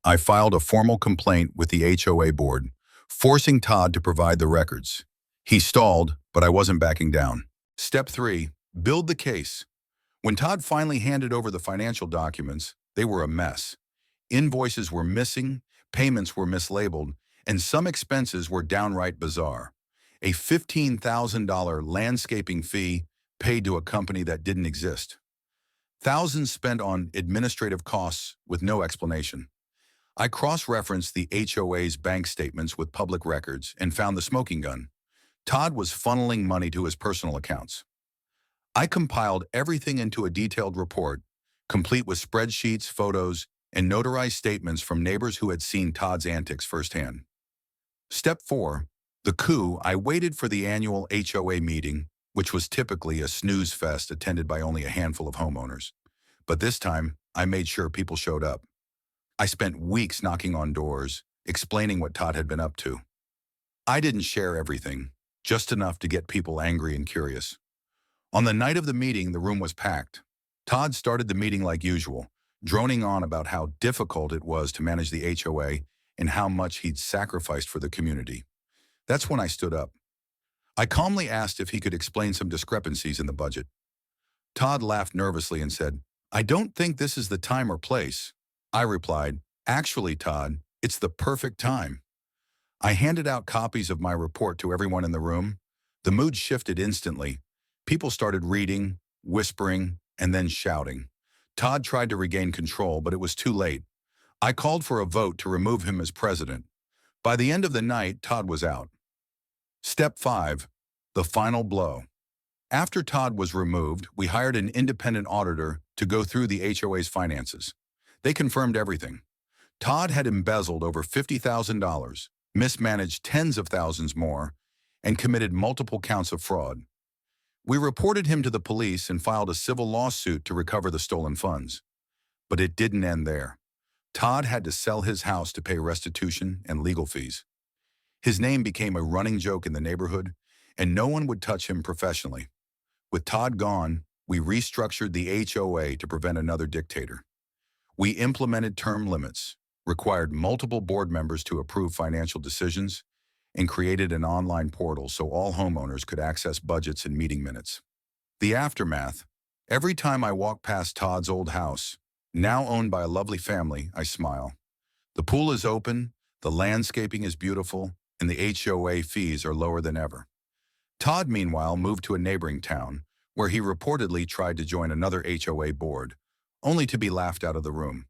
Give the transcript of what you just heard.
I filed a formal complaint with the HOA board, forcing Todd to provide the records. He stalled, but I wasn't backing down. Step 3. Build the case. When Todd finally handed over the financial documents, they were a mess. Invoices were missing, payments were mislabeled, and some expenses were downright bizarre. A $15,000 landscaping fee paid to a company that didn't exist. Thousands spent on administrative costs with no explanation. I cross-referenced the HOA's bank statements with public records and found the smoking gun. Todd was funneling money to his personal accounts. I compiled everything into a detailed report, complete with spreadsheets, photos, and notarized statements from neighbors who had seen Todd's antics firsthand. Step 4. The coup. I waited for the annual HOA meeting, which was typically a snooze fest attended by only a handful of homeowners. But this time, I made sure people showed up. I spent weeks knocking on doors, explaining what Todd had been up to. I didn't share everything, just enough to get people angry and curious. On the night of the meeting, the room was packed. Todd started the meeting like usual, droning on about how difficult it was to manage the HOA and how much he'd sacrificed for the community. That's when I stood up. I calmly asked if he could explain some discrepancies in the budget. Todd laughed nervously and said, "I don't think this is the time or place." I replied, "Actually, Todd, it's the perfect time." I handed out copies of my report to everyone in the room. The mood shifted instantly. People started reading, whispering, and then shouting. Todd tried to regain control, but it was too late. I called for a vote to remove him as president. By the end of the night, Todd was out. Step 5. The final blow. After Todd was removed, we hired an independent auditor to go through the HOA's finances. They confirmed everything. Todd had embezzled over $50,000, mismanaged tens of thousands more, and committed multiple counts of fraud. We reported him to the police and filed a civil lawsuit to recover the stolen funds. But it didn't end there. Todd had to sell his house to pay restitution and legal fees. His name became a running joke in the neighborhood, and no one would touch him professionally. With Todd gone, we restructured the HOA to prevent another dictator. We implemented term limits, required multiple board members to approve financial decisions, and created an online portal so all homeowners could access budgets and meeting minutes. The aftermath. Every time I walk past Todd's old house, now owned by a lovely family, I smile. The pool is open, the landscaping is beautiful, and the HOA fees are lower than ever. Todd, meanwhile, moved to a neighboring town, where he reportedly tried to join another HOA board, only to be laughed out of the room.